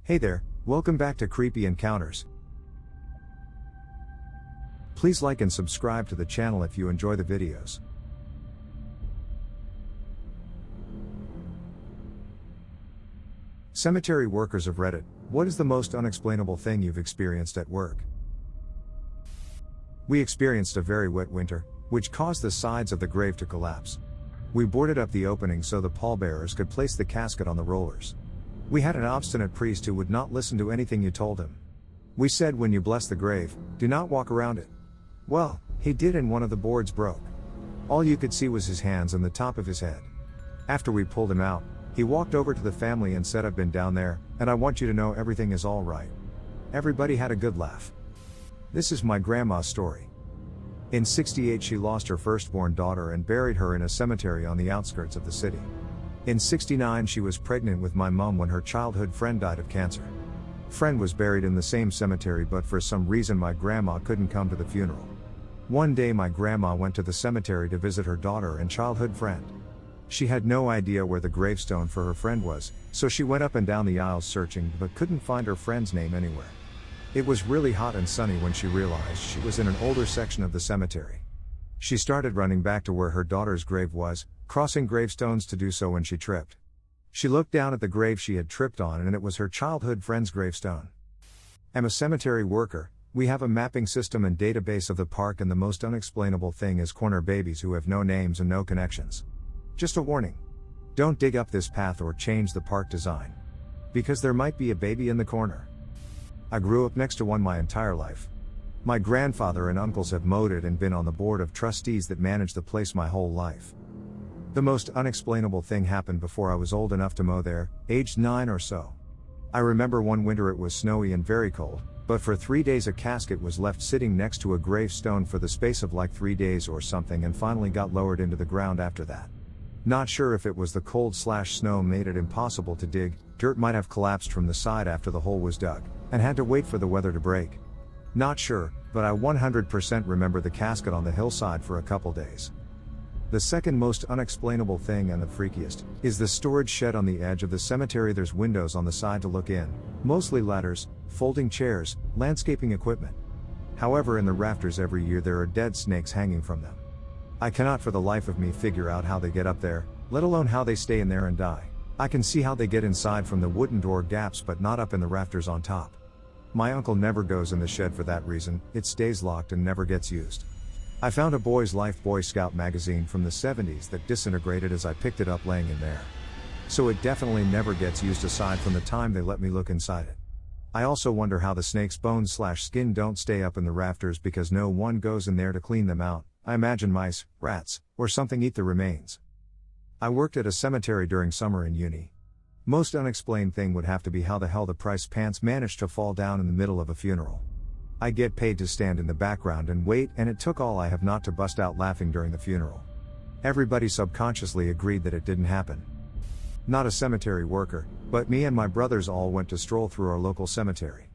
Hey there, welcome back to Creepy Encounters. Please like and subscribe to the channel if you enjoy the videos. Cemetery workers of Reddit, what is the most unexplainable thing you've experienced at work? We experienced a very wet winter, which caused the sides of the grave to collapse. We boarded up the opening so the pallbearers could place the casket on the rollers. We had an obstinate priest who would not listen to anything you told him. We said when you bless the grave, do not walk around it. Well, he did and one of the boards broke. All you could see was his hands and the top of his head. After we pulled him out, he walked over to the family and said, I've been down there, and I want you to know everything is all right. Everybody had a good laugh. This is my grandma's story. In '68 she lost her firstborn daughter and buried her in a cemetery on the outskirts of the city. In '69 she was pregnant with my mom when her childhood friend died of cancer. Friend was buried in the same cemetery, but for some reason my grandma couldn't come to the funeral. One day my grandma went to the cemetery to visit her daughter and childhood friend. She had no idea where the gravestone for her friend was, so she went up and down the aisles searching but couldn't find her friend's name anywhere. It was really hot and sunny when she realized she was in an older section of the cemetery. She started running back to where her daughter's grave was, crossing gravestones to do so when she tripped. She looked down at the grave she had tripped on and it was her childhood friend's gravestone. I'm a cemetery worker. We have a mapping system and database of the park, and the most unexplainable thing is corner babies who have no names and no connections. Just a warning. Don't dig up this path or change the park design. Because there might be a baby in the corner. I grew up next to one my entire life. My grandfather and uncles have mowed it and been on the board of trustees that manage the place my whole life. The most unexplainable thing happened before I was old enough to mow there, aged 9 or so. I remember one winter it was snowy and very cold, but for 3 days a casket was left sitting next to a gravestone for the space of like 3 days or something, and finally got lowered into the ground after that. Not sure if it was the cold/snow made it impossible to dig, dirt might have collapsed from the side after the hole was dug, and had to wait for the weather to break. Not sure, but I 100% remember the casket on the hillside for a couple days. The second most unexplainable thing, and the freakiest, is the storage shed on the edge of the cemetery. There's windows on the side to look in, mostly ladders, folding chairs, landscaping equipment. However, in the rafters every year there are dead snakes hanging from them. I cannot for the life of me figure out how they get up there, let alone how they stay in there and die. I can see how they get inside from the wooden door gaps, but not up in the rafters on top. My uncle never goes in the shed for that reason. It stays locked and never gets used. I found a Boy's Life Boy Scout magazine from the '70s that disintegrated as I picked it up laying in there. So it definitely never gets used aside from the time they let me look inside it. I also wonder how the snake's bones/skin don't stay up in the rafters because no one goes in there to clean them out. I imagine mice, rats, or something eat the remains. I worked at a cemetery during summer in uni. Most unexplained thing would have to be how the hell the price pants managed to fall down in the middle of a funeral. I get paid to stand in the background and wait, and it took all I have not to bust out laughing during the funeral. Everybody subconsciously agreed that it didn't happen. Not a cemetery worker, but me and my brothers all went to stroll through our local cemetery.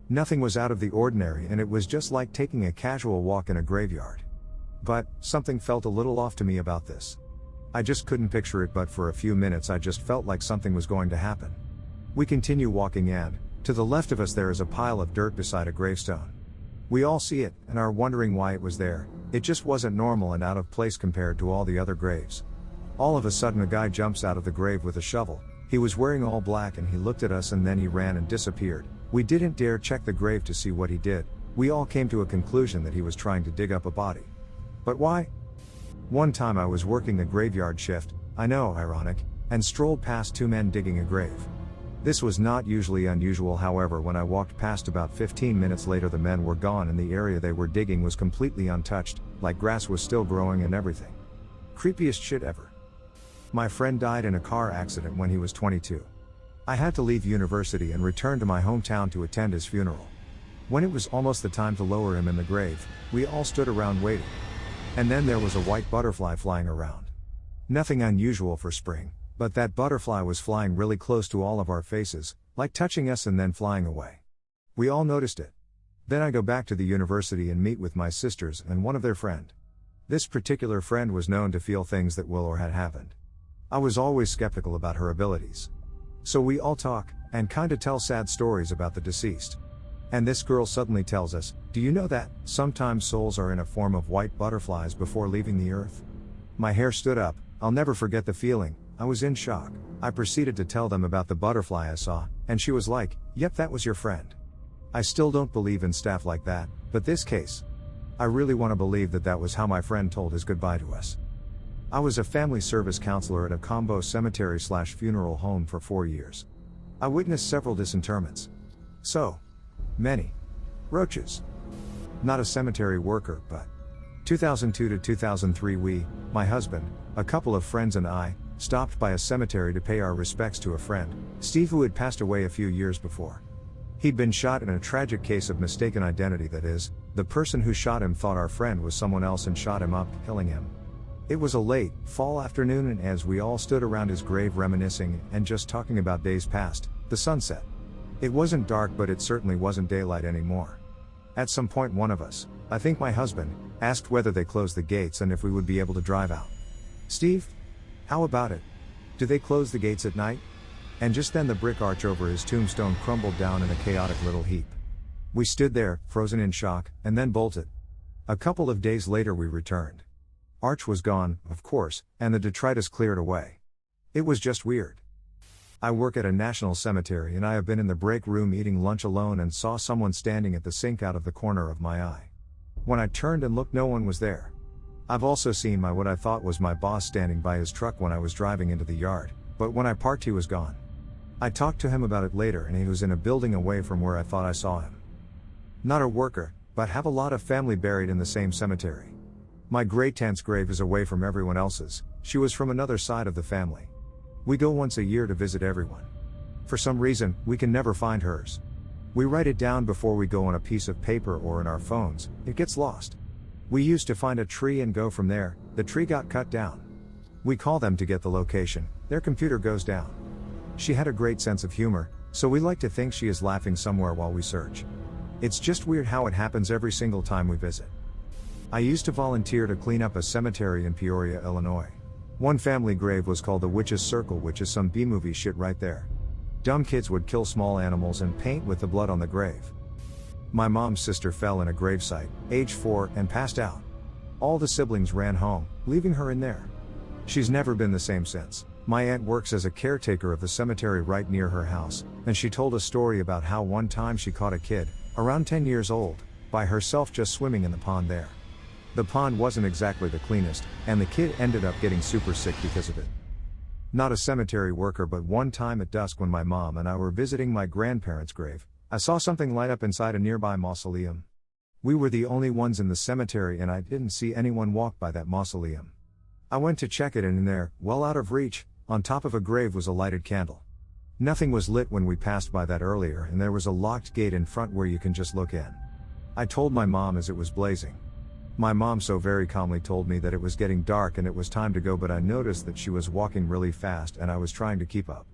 Nothing was out of the ordinary, and it was just like taking a casual walk in a graveyard. But something felt a little off to me about this. I just couldn't picture it, but for a few minutes I just felt like something was going to happen. We continue walking and, to the left of us there is a pile of dirt beside a gravestone. We all see it, and are wondering why it was there. It just wasn't normal and out of place compared to all the other graves. All of a sudden a guy jumps out of the grave with a shovel. He was wearing all black and he looked at us and then he ran and disappeared. We didn't dare check the grave to see what he did. We all came to a conclusion that he was trying to dig up a body. But why? One time I was working the graveyard shift, I know, ironic, and strolled past 2 men digging a grave. This was not usually unusual, however when I walked past about 15 minutes later the men were gone and the area they were digging was completely untouched, like grass was still growing and everything. Creepiest shit ever. My friend died in a car accident when he was 22. I had to leave university and return to my hometown to attend his funeral. When it was almost the time to lower him in the grave, we all stood around waiting. And then there was a white butterfly flying around. Nothing unusual for spring, but that butterfly was flying really close to all of our faces, like touching us and then flying away. We all noticed it. Then I go back to the university and meet with my sisters and one of their friend. This particular friend was known to feel things that will or had happened. I was always skeptical about her abilities. So we all talk, and kinda tell sad stories about the deceased. And this girl suddenly tells us, "Do you know that sometimes souls are in a form of white butterflies before leaving the earth?" My hair stood up. I'll never forget the feeling. I was in shock. I proceeded to tell them about the butterfly I saw, and she was like, "Yep, that was your friend." I still don't believe in stuff like that, but this case, I really want to believe that that was how my friend told his goodbye to us. I was a family service counselor at a combo cemetery/funeral home for 4 years. I witnessed several disinterments. So many roaches. Not a cemetery worker, but 2002 to 2003 my husband, a couple of friends and I, stopped by a cemetery to pay our respects to a friend, Steve, who had passed away a few years before. He'd been shot in a tragic case of mistaken identity, that is, the person who shot him thought our friend was someone else and shot him up, killing him. It was a late, fall afternoon, and as we all stood around his grave reminiscing and just talking about days past, the sun set. It wasn't dark, but it certainly wasn't daylight anymore. At some point one of us, I think my husband, asked whether they closed the gates and if we would be able to drive out. "Steve, how about it? Do they close the gates at night?" And just then the brick arch over his tombstone crumbled down in a chaotic little heap. We stood there, frozen in shock, and then bolted. A couple of days later we returned. Arch was gone, of course, and the detritus cleared away. It was just weird. I work at a national cemetery, and I have been in the break room eating lunch alone and saw someone standing at the sink out of the corner of my eye. When I turned and looked, no one was there. I've also seen what I thought was my boss standing by his truck when I was driving into the yard, but when I parked he was gone. I talked to him about it later, and he was in a building away from where I thought I saw him. Not a worker, but have a lot of family buried in the same cemetery. My great-aunt's grave is away from everyone else's. She was from another side of the family. We go once a year to visit everyone. For some reason, we can never find hers. We write it down before we go on a piece of paper or in our phones. It gets lost. We used to find a tree and go from there. The tree got cut down. We call them to get the location. Their computer goes down. She had a great sense of humor, so we like to think she is laughing somewhere while we search. It's just weird how it happens every single time we visit. I used to volunteer to clean up a cemetery in Peoria, Illinois. One family grave was called the Witch's Circle, which is some B-movie shit right there. Dumb kids would kill small animals and paint with the blood on the grave. My mom's sister fell in a gravesite, age 4, and passed out. All the siblings ran home, leaving her in there. She's never been the same since. My aunt works as a caretaker of the cemetery right near her house, and she told a story about how one time she caught a kid, around 10 years old, by herself just swimming in the pond there. The pond wasn't exactly the cleanest, and the kid ended up getting super sick because of it. Not a cemetery worker, but one time at dusk when my mom and I were visiting my grandparents' grave, I saw something light up inside a nearby mausoleum. We were the only ones in the cemetery, and I didn't see anyone walk by that mausoleum. I went to check it, and in there, well out of reach, on top of a grave, was a lighted candle. Nothing was lit when we passed by that earlier, and there was a locked gate in front where you can just look in. I told my mom as it was blazing. My mom so very calmly told me that it was getting dark and it was time to go, but I noticed that she was walking really fast and I was trying to keep up.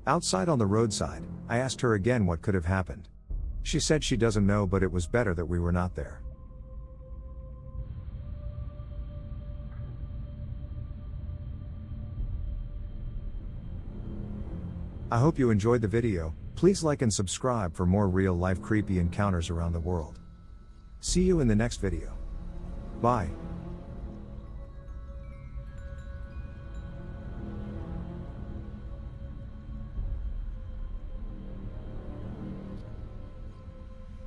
Outside on the roadside, I asked her again what could have happened. She said she doesn't know, but it was better that we were not there. I hope you enjoyed the video. Please like and subscribe for more real-life creepy encounters around the world. See you in the next video. Bye.